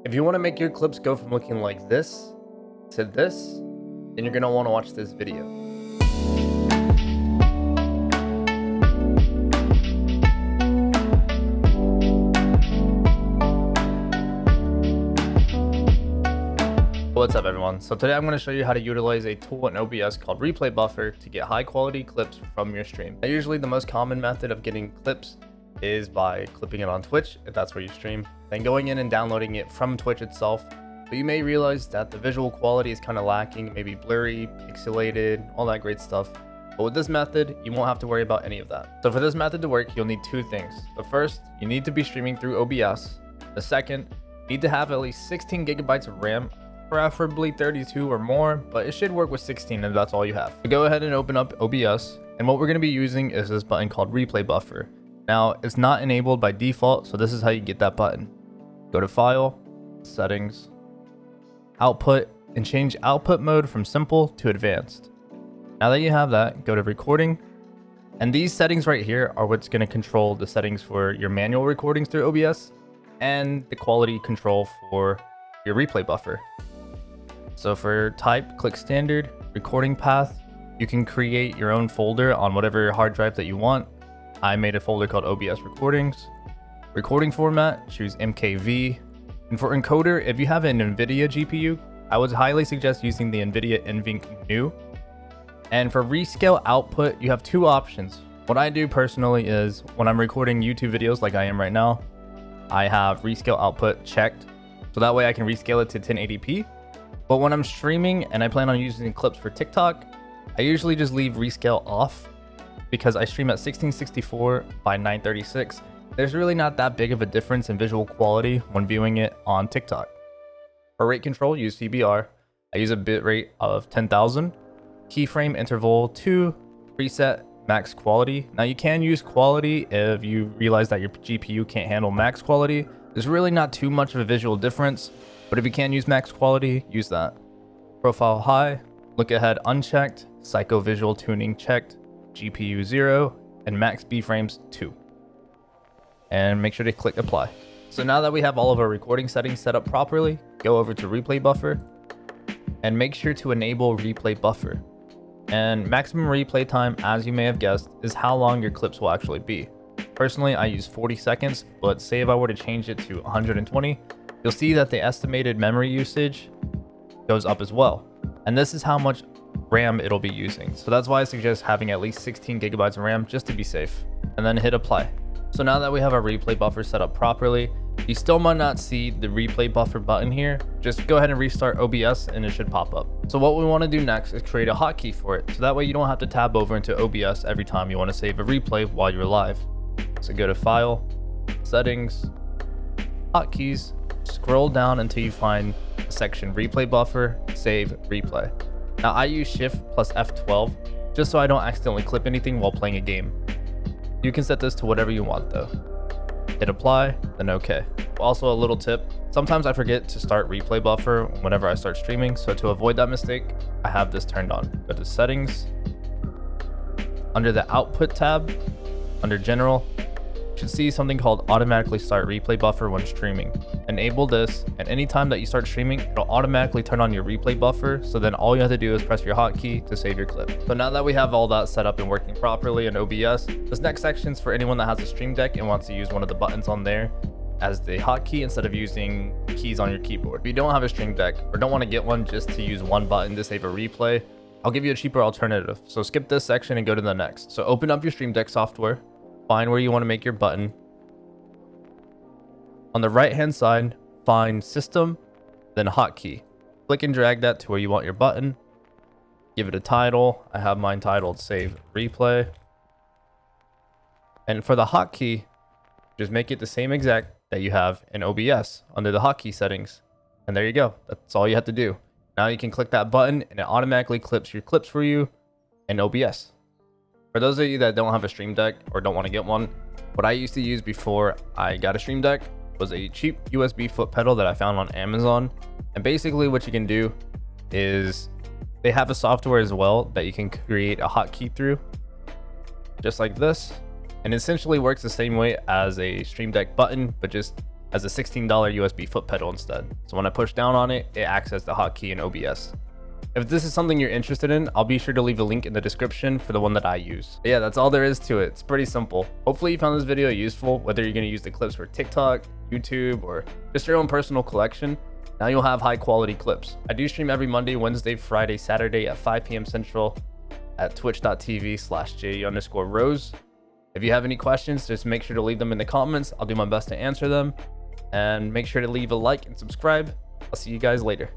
If you want to make your clips go from looking like this to this, then you're going to want to watch this video. What's up everyone? So today I'm going to show you how to utilize a tool in OBS called Replay Buffer to get high quality clips from your stream. Now, usually the most common method of getting clips is by clipping it on Twitch, if that's where you stream, then going in and downloading it from Twitch itself. But you may realize that the visual quality is kind of lacking, maybe blurry, pixelated, all that great stuff. But with this method, you won't have to worry about any of that. So for this method to work, you'll need two things. The first, you need to be streaming through OBS. The second, you need to have at least 16 gigabytes of RAM, preferably 32 or more, but it should work with 16 if that's all you have. So go ahead and open up OBS, and what we're going to be using is this button called Replay Buffer. Now, it's not enabled by default, so this is how you get that button. Go to File, Settings, Output, and change output mode from Simple to Advanced. Now that you have that, go to Recording, and these settings right here are what's going to control the settings for your manual recordings through OBS and the quality control for your replay buffer. So for type, click Standard, Recording Path. You can create your own folder on whatever hard drive that you want. I made a folder called OBS Recordings. Recording format, choose MKV. And for encoder, if you have an NVIDIA GPU, I would highly suggest using the NVIDIA NVENC New. And for rescale output, you have two options. What I do personally is when I'm recording YouTube videos like I am right now, I have rescale output checked. So that way I can rescale it to 1080p. But when I'm streaming and I plan on using clips for TikTok, I usually just leave rescale off because I stream at 1664 by 936. There's really not that big of a difference in visual quality when viewing it on TikTok. For rate control, use CBR. I use a bitrate of 10,000. Keyframe interval 2, preset max quality. Now you can use quality if you realize that your GPU can't handle max quality. There's really not too much of a visual difference, but if you can use max quality, use that. Profile high, look ahead unchecked, psycho visual tuning checked, GPU 0, and max B-frames 2. And make sure to click apply. So now that we have all of our recording settings set up properly, go over to Replay Buffer and make sure to enable Replay Buffer. And maximum replay time, as you may have guessed, is how long your clips will actually be. Personally, I use 40 seconds, but say if I were to change it to 120, you'll see that the estimated memory usage goes up as well. And this is how much RAM it'll be using. So that's why I suggest having at least 16 gigabytes of RAM just to be safe. And then hit apply. So now that we have our replay buffer set up properly, you still might not see the replay buffer button here. Just go ahead and restart OBS and it should pop up. So what we want to do next is create a hotkey for it. So that way you don't have to tab over into OBS every time you want to save a replay while you're live. So go to File, Settings, Hotkeys, scroll down until you find the section Replay Buffer, Save, Replay. Now I use Shift plus F12 just so I don't accidentally clip anything while playing a game. You can set this to whatever you want though. Hit apply, then OK. Also a little tip, sometimes I forget to start Replay Buffer whenever I start streaming, so to avoid that mistake, I have this turned on. Go to Settings, under the Output tab, under General, you should see something called Automatically Start Replay Buffer when streaming. Enable this, and anytime that you start streaming, it'll automatically turn on your replay buffer, so then all you have to do is press your hotkey to save your clip. So now that we have all that set up and working properly in OBS, this next section is for anyone that has a Streamdeck and wants to use one of the buttons on there as the hotkey instead of using keys on your keyboard. If you don't have a Streamdeck or don't want to get one just to use one button to save a replay, I'll give you a cheaper alternative. So skip this section and go to the next. So open up your Streamdeck software, find where you want to make your button. On the right hand side, find System, then Hotkey. Click and drag that to where you want your button. Give it a title. I have mine titled Save Replay. And for the hotkey, just make it the same exact that you have in OBS under the hotkey settings. And there you go. That's all you have to do. Now you can click that button and it automatically clips your clips for you in OBS. For those of you that don't have a Streamdeck or don't want to get one, what I used to use before I got a Streamdeck was a cheap USB foot pedal that I found on Amazon. And basically what you can do is they have a software as well that you can create a hotkey through, just like this. And essentially works the same way as a Streamdeck button, but just as a $16 USB foot pedal instead. So when I push down on it, it acts as the hotkey in OBS. If this is something you're interested in, I'll be sure to leave a link in the description for the one that I use. But yeah, that's all there is to it. It's pretty simple. Hopefully you found this video useful, whether you're going to use the clips for TikTok, YouTube, or just your own personal collection. Now you'll have high quality clips. I do stream every Monday, Wednesday, Friday, Saturday at 5 p.m. Central at twitch.tv/J_Rose. If you have any questions, just make sure to leave them in the comments. I'll do my best to answer them. And make sure to leave a like and subscribe. I'll see you guys later.